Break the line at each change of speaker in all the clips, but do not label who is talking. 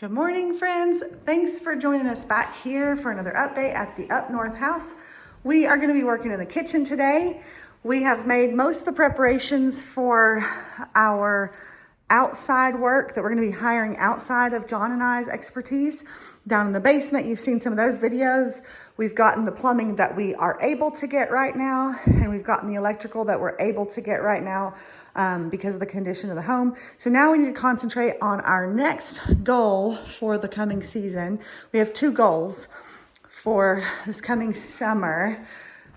Good morning, friends. Thanks for joining us back here for another update at the Up North house. We are going to be working in the kitchen today. We have made most of the preparations for our outside work that we're going to be hiring outside of John and I's expertise. Down in the basement, you've seen some of those videos. We've gotten the plumbing that we are able to get right now, and we've gotten the electrical that we're able to get right now because of the condition of the home. So now we need to concentrate on our next goal for the coming season. We have two goals for this coming summer.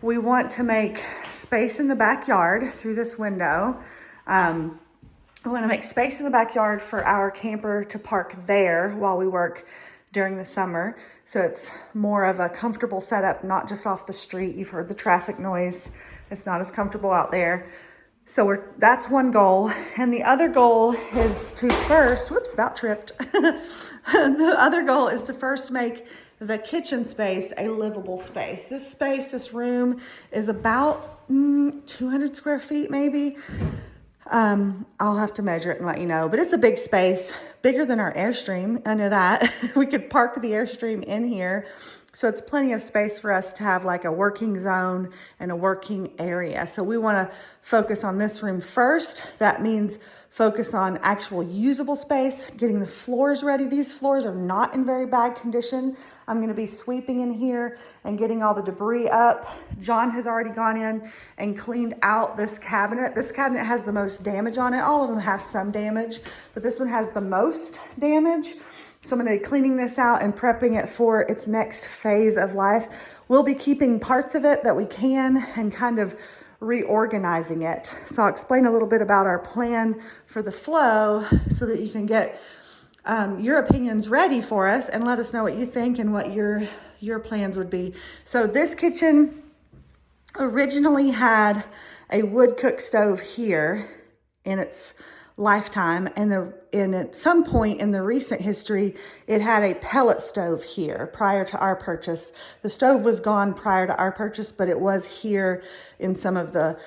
We want to make space in the backyard through this window. We want to make space in the backyard for our camper to park there while we work during the summer. So it's more of a comfortable setup, not just off the street. You've heard the traffic noise. It's not as comfortable out there. So that's one goal. And the other goal is to first, about tripped. The other goal is to first make the kitchen space a livable space. This room is about 200 square feet maybe. I'll have to measure it and let you know, but it's a big space, bigger than our Airstream. I know that. We could park the Airstream in here. So it's plenty of space for us to have like a working zone and a working area. So we want to focus on this room first. That means focus on actual usable space, getting the floors ready. These floors are not in very bad condition. I'm going to be sweeping in here and getting all the debris up. John has already gone in and cleaned out this cabinet. This cabinet has the most damage on it. All of them have some damage, but this one has the most damage. So I'm going to be cleaning this out and prepping it for its next phase of life. We'll be keeping parts of it that we can and kind of reorganizing it. So I'll explain a little bit about our plan for the flow so that you can get your opinions ready for us and let us know what you think and what your plans would be. So this kitchen originally had a wood cook stove here in its lifetime, and at some point in the recent history, it had a pellet stove here prior to our purchase. The stove was gone prior to our purchase, but it was here in some of the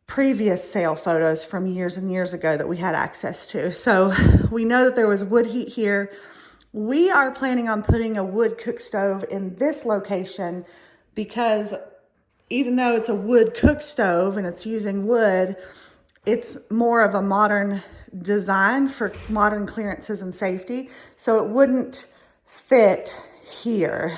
previous sale photos from years and years ago that we had access to. So we know that there was wood heat here. We are planning on putting a wood cook stove in this location because even though it's a wood cook stove and it's using wood, it's more of a modern design for modern clearances and safety. So it wouldn't fit here.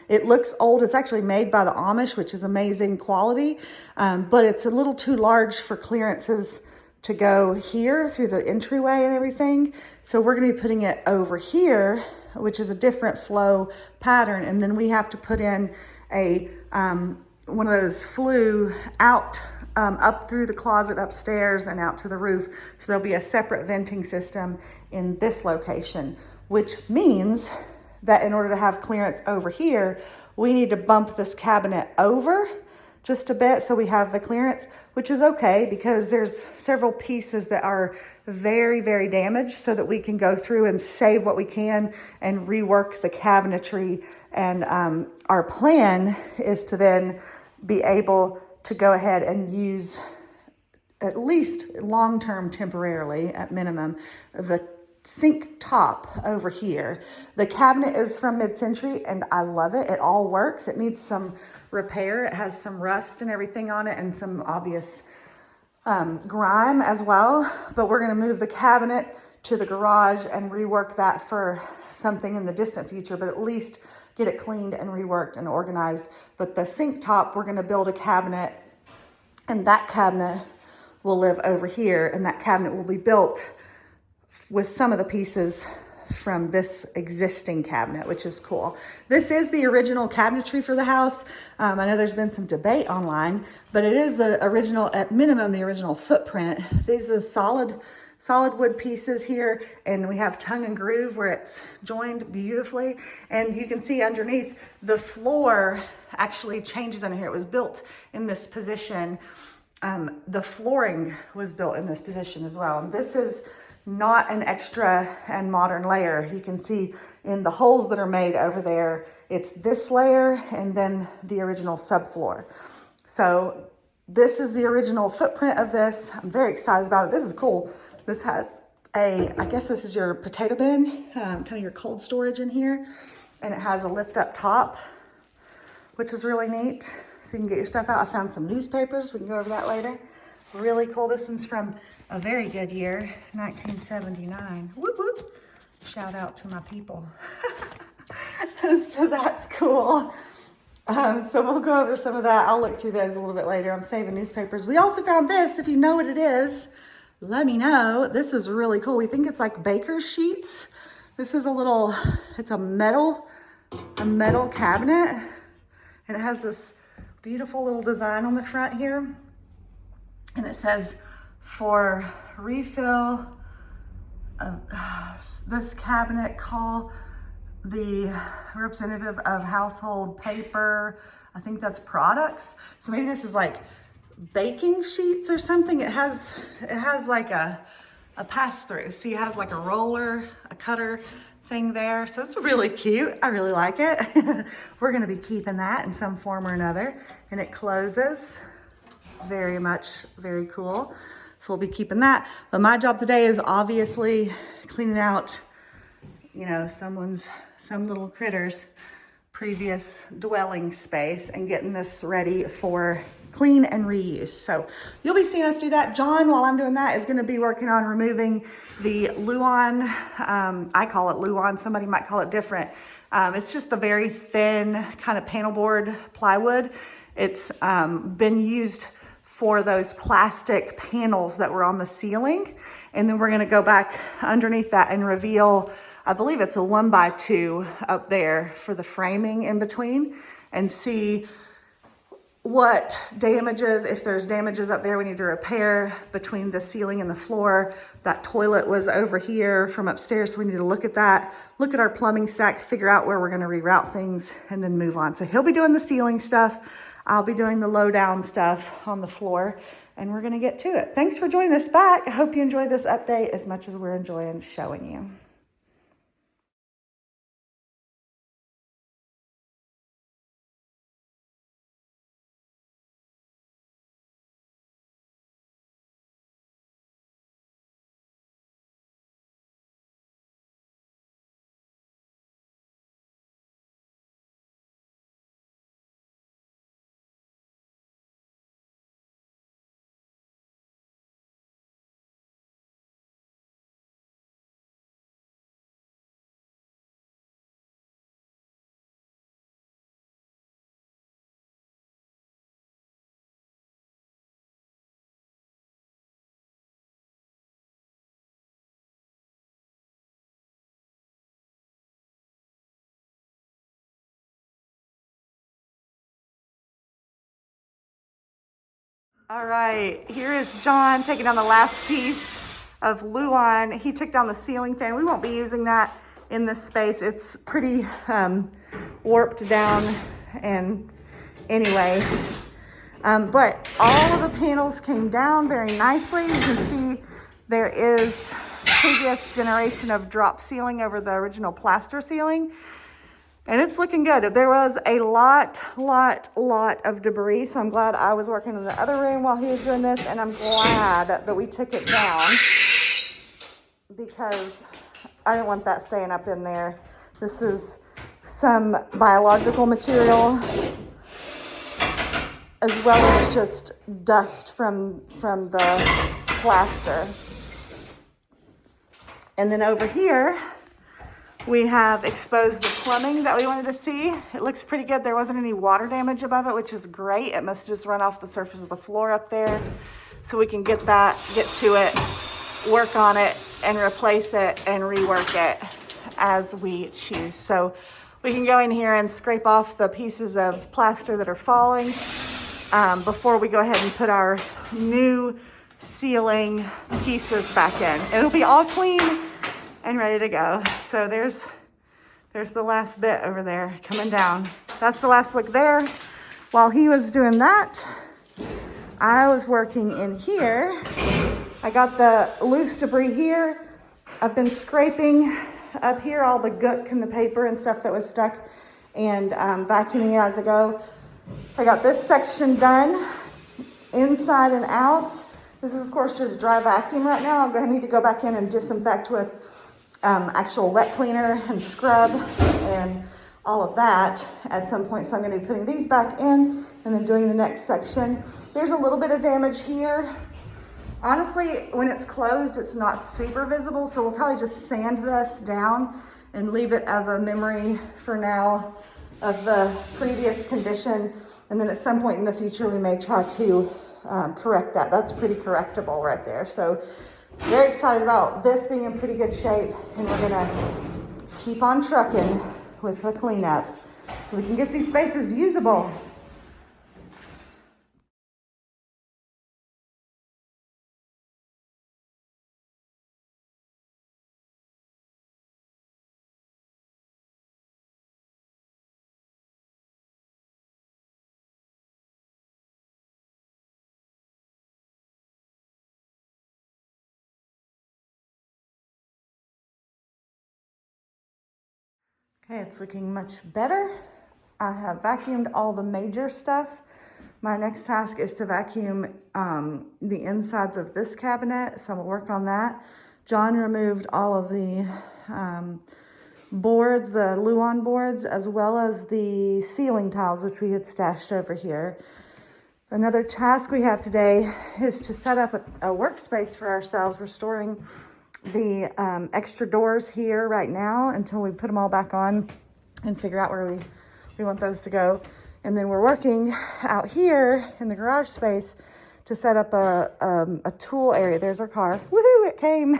It looks old. It's actually made by the Amish, which is amazing quality. But it's a little too large for clearances to go here through the entryway and everything. So we're going to be putting it over here, which is a different flow pattern. And then we have to put in a one of those flue out up through the closet upstairs and out to the roof. So there'll be a separate venting system in this location, which means that in order to have clearance over here, we need to bump this cabinet over just a bit so we have the clearance, which is okay because there's several pieces that are very, very damaged so that we can go through and save what we can and rework the cabinetry. And our plan is to then be able to go ahead and use, at least long-term temporarily at minimum, the sink top over here. The cabinet is from mid-century and I love it. It all works. It needs some repair. It has some rust and everything on it and some obvious grime as well. But we're going to move the cabinet to the garage and rework that for something in the distant future, but at least get it cleaned and reworked and organized. But the sink top, we're going to build a cabinet, and that cabinet will live over here, and that cabinet will be built with some of the pieces from this existing cabinet, which is cool. This is the original cabinetry for the house. I know there's been some debate online, but it is the original, at minimum, the original footprint. These are solid wood pieces here, and we have tongue and groove where it's joined beautifully. And you can see underneath, the floor actually changes under here. It was built in this position. The flooring was built in this position as well. And this is not an extra and modern layer. You can see in the holes that are made over there, it's this layer and then the original subfloor. So this is the original footprint of this. I'm very excited about it. This is cool. This has I guess this is your potato bin, kind of your cold storage in here. And it has a lift up top, which is really neat. So you can get your stuff out. I found some newspapers. We can go over that later. Really cool. This one's from a very good year, 1979. Whoop, whoop. Shout out to my people. So that's cool. So we'll go over some of that. I'll look through those a little bit later. I'm saving newspapers. We also found this. If you know what it is, let me know. This is really cool. We think it's like baker's sheets. This is it's a metal cabinet. And it has this beautiful little design on the front here. And it says, for refill of this cabinet, call the representative of household paper. I think that's products. So maybe this is like baking sheets or something. It has like a pass-through. See, it has like a roller, a cutter thing there. So it's really cute. I really like it. We're gonna be keeping that in some form or another. And it closes very cool. So we'll be keeping that. But my job today is obviously cleaning out, you know, some little critter's previous dwelling space and getting this ready for clean and reuse. So you'll be seeing us do that. John, while I'm doing that, is gonna be working on removing the Luan. I call it Luan, somebody might call it different. It's just the very thin kind of panel board plywood. It's been used for those plastic panels that were on the ceiling. And then we're gonna go back underneath that and reveal, I believe it's a 1x2 up there for the framing in between, and see what damages, if there's damages up there we need to repair between the ceiling and the floor. That toilet was over here from upstairs, so we need to look at that, look at our plumbing stack, figure out where we're gonna reroute things, and then move on. So he'll be doing the ceiling stuff. I'll be doing the low down stuff on the floor, and we're gonna get to it. Thanks for joining us back. I hope you enjoyed this update as much as we're enjoying showing you. All right, here is John taking down the last piece of Luan. He took down the ceiling fan. We won't be using that in this space. It's pretty warped down, and anyway, but all of the panels came down very nicely. You can see there is previous generation of drop ceiling over the original plaster ceiling. And it's looking good. There was a lot of debris, so I'm glad I was working in the other room while he was doing this, and I'm glad that we took it down because I didn't want that staying up in there. This is some biological material as well as just dust from the plaster. And then over here, we have exposed the plumbing that we wanted to see. It looks pretty good. There wasn't any water damage above it, which is great. It must just run off the surface of the floor up there. So we can get to it, work on it, and replace it and rework it as we choose. So we can go in here and scrape off the pieces of plaster that are falling before we go ahead and put our new ceiling pieces back in. It'll be all clean and ready to go. So there's the last bit over there coming down. That's the last look there. While he was doing that, I was working in here. I got the loose debris here. I've been scraping up here all the gook and the paper and stuff that was stuck, and vacuuming it as I go. I got this section done inside and out. This is of course just dry vacuum right now. I'm going to need to go back in and disinfect with actual wet cleaner and scrub and all of that at some point. So I'm going to be putting these back in and then doing the next section. There's a little bit of damage here. Honestly, when it's closed, it's not super visible. So we'll probably just sand this down and leave it as a memory for now of the previous condition. And then at some point in the future, we may try to correct that. That's pretty correctable right there. So very excited about this being in pretty good shape, and we're gonna keep on trucking with the cleanup so we can get these spaces usable. Okay, it's looking much better. I have vacuumed all the major stuff. My next task is to vacuum the insides of this cabinet, so I'm gonna work on that. John removed all of the boards, the Luan boards, as well as the ceiling tiles, which we had stashed over here. Another task we have today is to set up a workspace for ourselves, restoring the extra doors here right now until we put them all back on and figure out where we want those to go. And then we're working out here in the garage space to set up a tool area. There's our car. Woohoo, it came.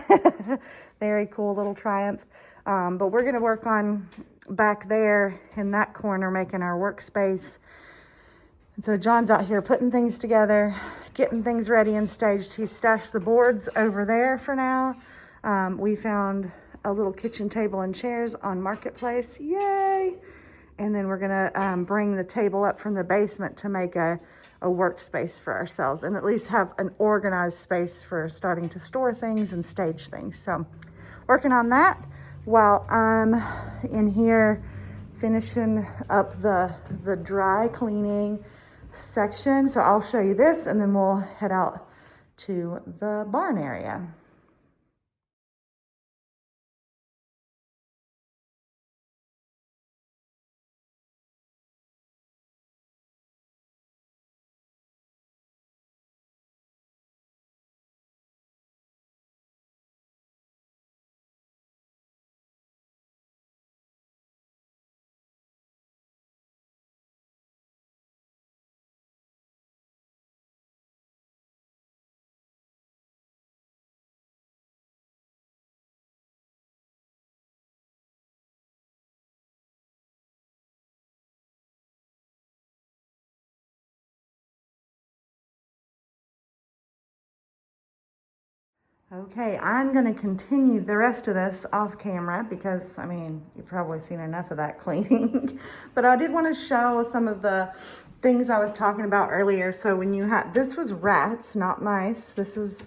Very cool little Triumph. But we're gonna work on back there in that corner, making our workspace. And so John's out here putting things together, getting things ready and staged. He's stashed the boards over there for now. We found a little kitchen table and chairs on Marketplace. Yay! And then we're gonna bring the table up from the basement to make a workspace for ourselves, and at least have an organized space for starting to store things and stage things. So working on that while I'm in here finishing up the dry cleaning section. So I'll show you this and then we'll head out to the barn area. Okay, I'm gonna continue the rest of this off camera because, I mean, you've probably seen enough of that cleaning. But I did wanna show some of the things I was talking about earlier. So when you had, this was rats, not mice. This is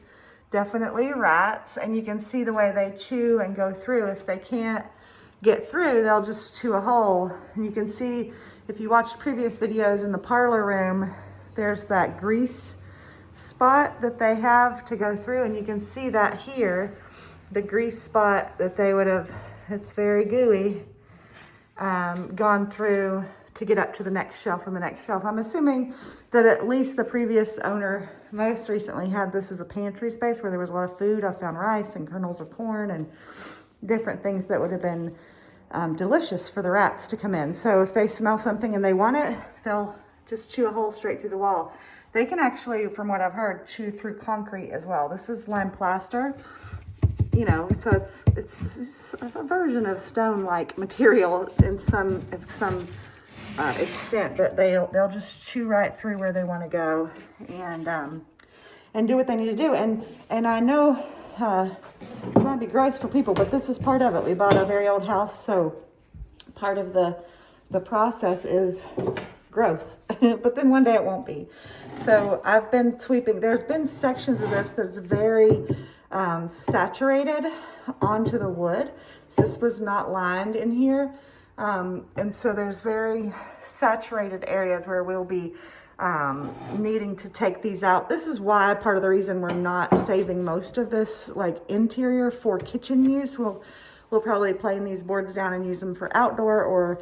definitely rats. And you can see the way they chew and go through. If they can't get through, they'll just chew a hole. And you can see, if you watched previous videos in the parlor room, there's that grease spot that they have to go through, and you can see that here, the grease spot that they would have, it's very gooey, gone through to get up to the next shelf and the next shelf. I'm assuming that at least the previous owner most recently had this as a pantry space where there was a lot of food. I found rice and kernels of corn and different things that would have been delicious for the rats to come in. So if they smell something and they want it, they'll just chew a hole straight through the wall. They can actually, from what I've heard, chew through concrete as well. This is lime plaster, you know, so it's a version of stone-like material in some extent, but they'll just chew right through where they want to go and do what they need to do. And I know it might be gross for people, but this is part of it. We bought a very old house, so part of the process is gross, but then one day it won't be. So I've been sweeping. There's been sections of this that's very saturated onto the wood. So this was not lined in here. And so there's very saturated areas where we'll be needing to take these out. This is why part of the reason we're not saving most of this like interior for kitchen use. We'll probably plane these boards down and use them for outdoor or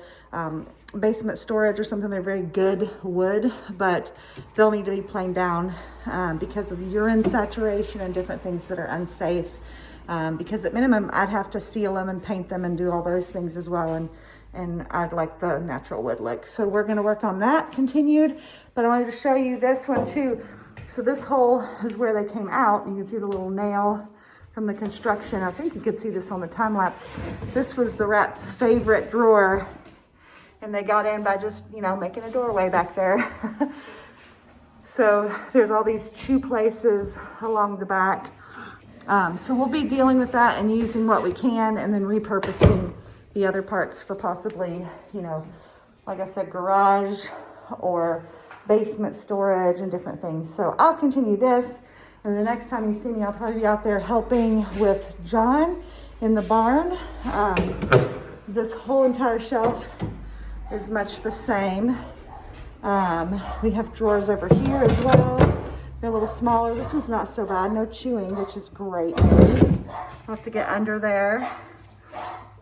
basement storage or something. They're very good wood, but they'll need to be planed down because of urine saturation and different things that are unsafe. Because at minimum, I'd have to seal them and paint them and do all those things as well. And I'd like the natural wood look. So we're gonna work on that continued, but I wanted to show you this one too. So this hole is where they came out. You can see the little nail from the construction. I think you could see this on the time lapse. This was the rat's favorite drawer, and they got in by just, you know, making a doorway back there. So there's all these chew places along the back. So we'll be dealing with that and using what we can and then repurposing the other parts for possibly, you know, like I said, garage or basement storage and different things. So I'll continue this. And the next time you see me, I'll probably be out there helping with John in the barn. This whole entire shelf is much the same. We have drawers over here as well. They're a little smaller. This one's not so bad. No chewing, which is great news. I'll have to get under there.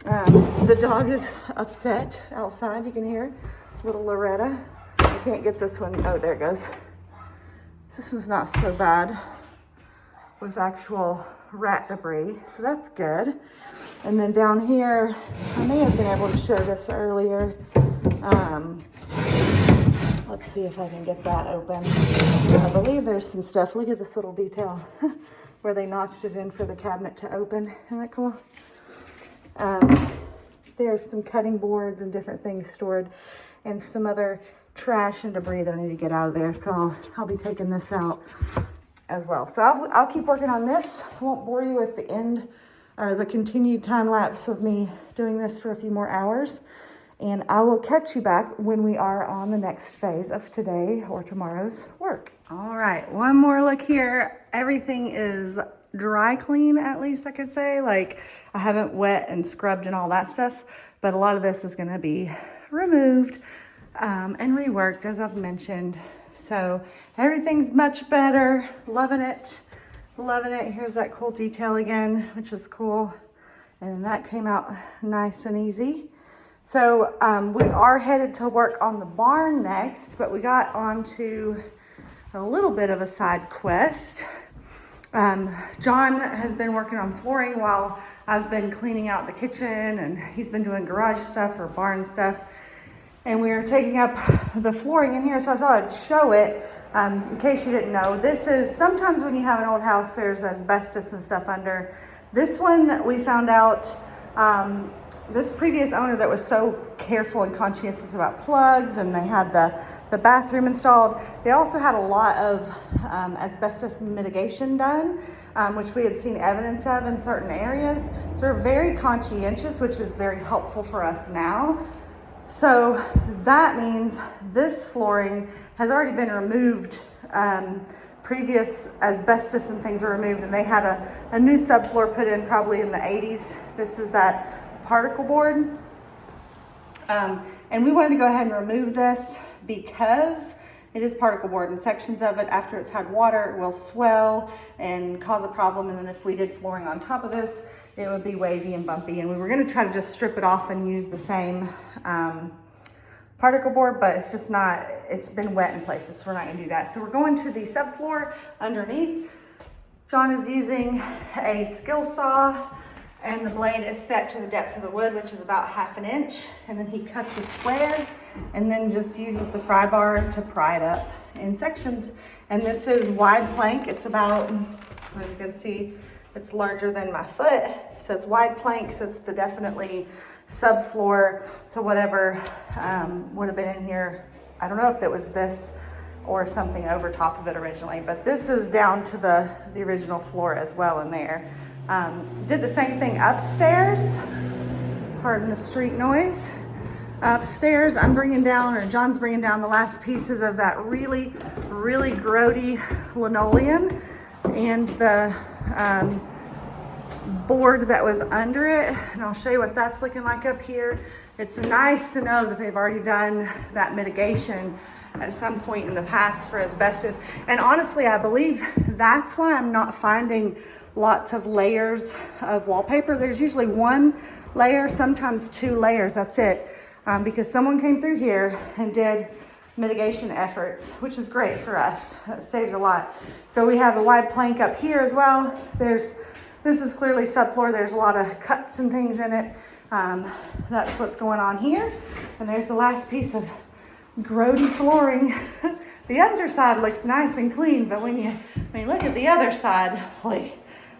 The dog is upset outside. You can hear little Loretta. I can't get this one. Oh, there it goes. This one's not so bad with actual rat debris, so that's good. And then down here, I may have been able to show this earlier. Let's see if I can get that open. I believe there's some stuff. Look at this little detail where they notched it in for the cabinet to open. Isn't that cool? There's some cutting boards and different things stored and some other trash and debris that I need to get out of there. So I'll be taking this out as well. So I'll keep working on this. I won't bore you with the end or the continued time lapse of me doing this for a few more hours. And I will catch you back when we are on the next phase of today or tomorrow's work. All right, one more look here. Everything is dry clean, at least I could say. Like, I haven't wet and scrubbed and all that stuff, but a lot of this is gonna be removed and reworked, as I've mentioned. So everything's much better. Loving it, loving it. Here's that cool detail again, which is cool. And that came out nice and easy. So we are headed to work on the barn next, but we got onto a little bit of a side quest. John has been working on flooring while I've been cleaning out the kitchen, and he's been doing garage stuff or barn stuff. And we are taking up the flooring in here, so I thought I'd show it in case you didn't know. This is, sometimes when you have an old house, there's asbestos and stuff under. This one we found out, this previous owner that was so careful and conscientious about plugs, and they had the bathroom installed. They also had a lot of asbestos mitigation done, which we had seen evidence of in certain areas. So they're very conscientious, which is very helpful for us now. So that means this flooring has already been removed. Previous asbestos and things were removed, and they had a new subfloor put in probably in the 80s. This is that particle board. And we wanted to go ahead and remove this because it is particle board, and sections of it, after it's had water, it will swell and cause a problem. And then if we did flooring on top of this, it would be wavy and bumpy. And we were going to try to just strip it off and use the same particle board, but it's just not, it's been wet in places, so we're not going to do that. So we're going to the subfloor underneath. John is using a skill saw, and the blade is set to the depth of the wood, which is about 1/2 inch. And then he cuts a square and then just uses the pry bar to pry it up in sections. And this is wide plank. It's about, as you can see, it's larger than my foot. So it's wide plank, so it's the definitely subfloor to whatever would have been in here. I don't know if it was this or something over top of it originally, but this is down to the original floor as well in there. Did the same thing upstairs. Pardon the street noise. Upstairs, I'm bringing down, or John's bringing down the last pieces of that really, really grody linoleum and the board that was under it. And I'll show you what that's looking like up here. It's nice to know that they've already done that mitigation at some point in the past for asbestos. And honestly, I believe that's why I'm not finding lots of layers of wallpaper. There's usually one layer, sometimes 2 layers, that's it. Because someone came through here and did mitigation efforts, which is great for us. That saves a lot. So we have a wide plank up here as well. This is clearly subfloor. There's a lot of cuts and things in it. That's what's going on here. And there's the last piece of grody flooring. The underside looks nice and clean, but when you look at the other side, boy,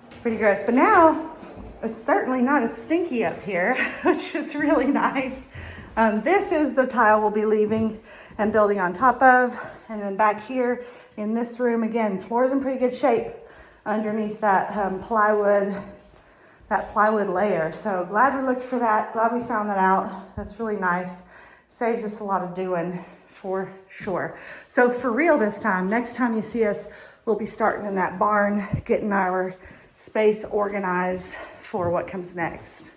it's pretty gross. But now it's certainly not as stinky up here, which is really nice. This is the tile we'll be leaving and building on top of. And then back here in this room, again, floor is in pretty good shape underneath that plywood layer. So glad we looked for that. Glad we found that out. That's really nice. Saves us a lot of doing for sure. So for real this time, next time you see us, we'll be starting in that barn, getting our space organized for what comes next.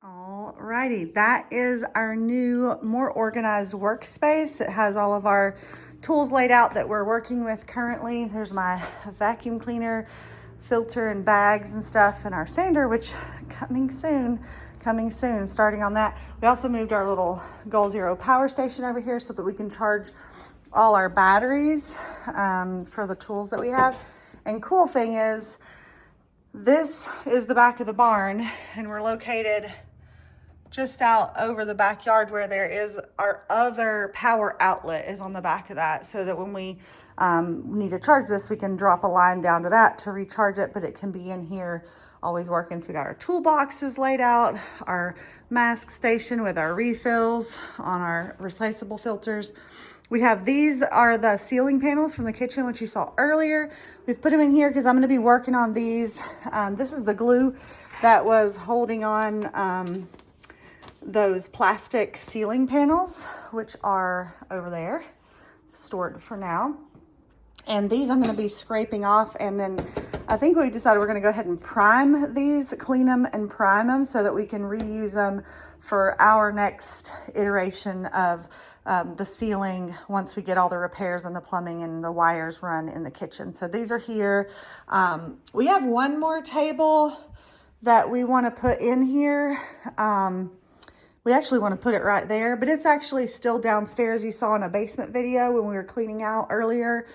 Alrighty, that is our new, more organized workspace. It has all of our tools laid out that we're working with currently. There's my vacuum cleaner, filter and bags and stuff, and our sander, which coming soon, starting on that. We also moved our little Goal Zero power station over here so that we can charge all our batteries for the tools that we have. And cool thing is, this is the back of the barn, and we're located just out over the backyard where there is our other power outlet is on the back of that, so that when we need to charge this, we can drop a line down to that to recharge it, but it can be in here always working. So we got our toolboxes laid out, our mask station with our refills on our replaceable filters. We have, these are the ceiling panels from the kitchen, which you saw earlier. We've put them in here because I'm going to be working on these. This is the glue that was holding on those plastic ceiling panels, which are over there, stored for now. And these I'm going to be scraping off, and then I think we decided we're going to go ahead and prime these, clean them and prime them so that we can reuse them for our next iteration of the ceiling once we get all the repairs and the plumbing and the wires run in the kitchen. So these are here. We have one more table that we want to put in here. We actually want to put it right there, but it's actually still downstairs. You saw in a basement video when we were cleaning out earlier.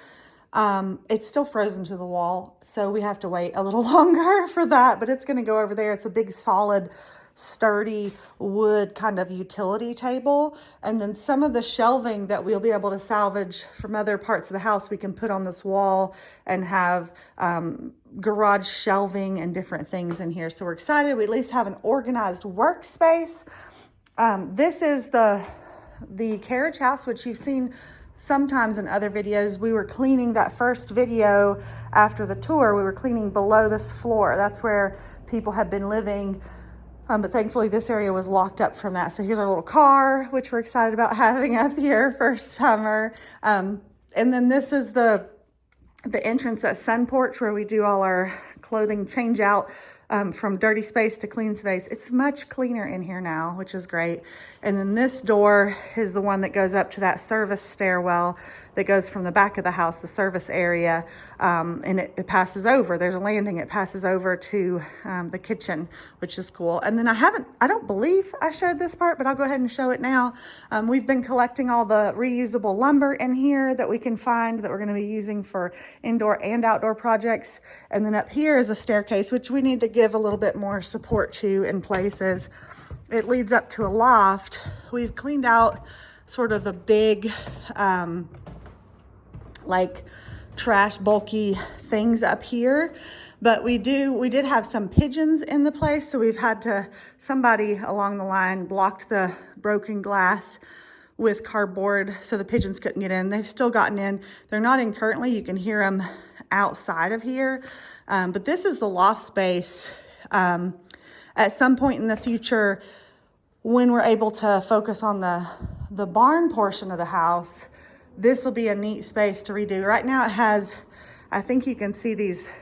It's still frozen to the wall, so we have to wait a little longer for that, but it's going to go over there. It's a big, solid, sturdy wood kind of utility table. And then some of the shelving that we'll be able to salvage from other parts of the house, we can put on this wall and have garage shelving and different things in here. So we're excited. We at least have an organized workspace. This is the carriage house, which you've seen sometimes in other videos. We were cleaning that first video after the tour. We were cleaning below this floor. That's where people had been living. But thankfully this area was locked up from that. So here's our little car, which we're excited about having up here for summer. And then this is the entrance, that sun porch where we do all our clothing change out from dirty space to clean space. It's much cleaner in here now, which is great. And then this door is the one that goes up to that service stairwell that goes from the back of the house, the service area, and it passes over. There's a landing. It passes over to the kitchen, which is cool. And then I don't believe I showed this part, but I'll go ahead and show it now. We've been collecting all the reusable lumber in here that we can find that we're going to be using for indoor and outdoor projects. And then up here is a staircase, which we need to give a little bit more support to in places. It leads up to a loft. We've cleaned out sort of the big, like trash, bulky things up here. But we did have some pigeons in the place. So we've had to, somebody along the line blocked the broken glass with cardboard so the pigeons couldn't get in. They've still gotten in. They're not in currently. You can hear them outside of here. But this is the loft space at some point in the future, when we're able to focus on the barn portion of the house, this will be a neat space to redo. Right now it has, I think you can see these,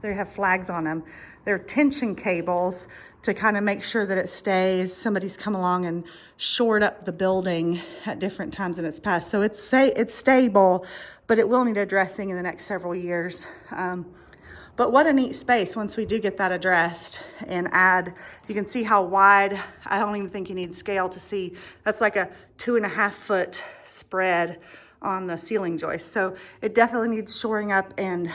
they have flags on them. They're tension cables to kind of make sure that it stays. Somebody's come along and shored up the building at different times in its past. So it's stable, but it will need addressing in the next several years. But what a neat space once we do get that addressed and add. You can see how wide, I don't even think you need scale to see. That's like a 2.5 foot spread on the ceiling joist. So it definitely needs shoring up and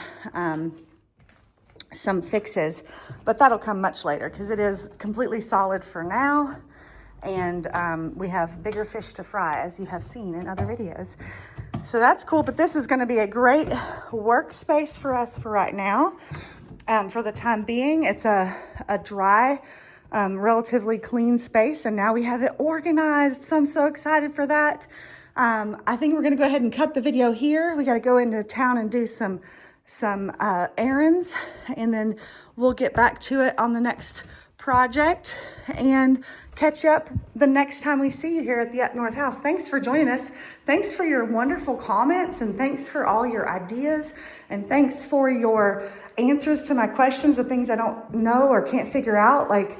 some fixes, but that'll come much later because it is completely solid for now. And we have bigger fish to fry, as you have seen in other videos. So that's cool, but this is gonna be a great workspace for us for right now. For the time being, it's a dry, relatively clean space, and now we have it organized, so I'm so excited for that. I think we're gonna go ahead and cut the video here. We gotta go into town and do some errands, and then we'll get back to it on the next project and catch up the next time we see you here at the Up North House. Thanks for joining us. Thanks for your wonderful comments, and thanks for all your ideas, and thanks for your answers to my questions, the things I don't know or can't figure out. Like,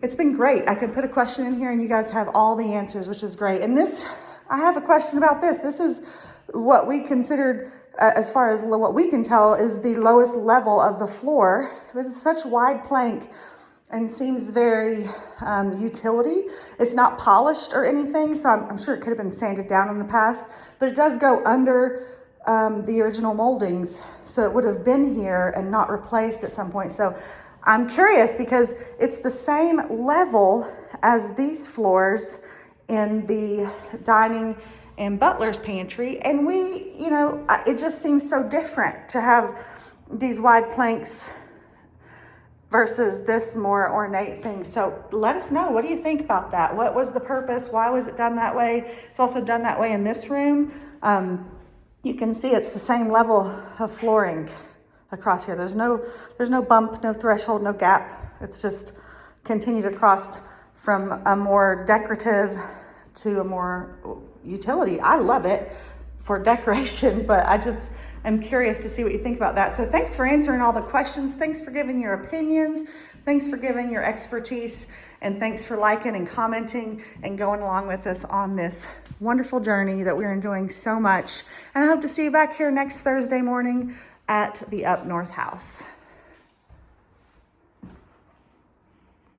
it's been great. I can put a question in here and you guys have all the answers, which is great. And this, I have a question about this. This is what we considered, as far as what we can tell, is the lowest level of the floor. But it's such wide plank and seems very utility. It's not polished or anything, so I'm sure it could have been sanded down in the past, but it does go under the original moldings, so it would have been here and not replaced at some point. So I'm curious because it's the same level as these floors in the dining and butler's pantry, and we, you know, it just seems so different to have these wide planks versus this more ornate thing. So let us know, what do you think about that? What was the purpose? Why was it done that way? It's also done that way in this room. You can see it's the same level of flooring across here. There's no bump, no threshold, no gap. It's just continued across from a more decorative to a more utility. I love it for decoration, but I just am curious to see what you think about that. So thanks for answering all the questions. Thanks for giving your opinions. Thanks for giving your expertise. And thanks for liking and commenting and going along with us on this wonderful journey that we're enjoying so much. And I hope to see you back here next Thursday morning at the Up North House.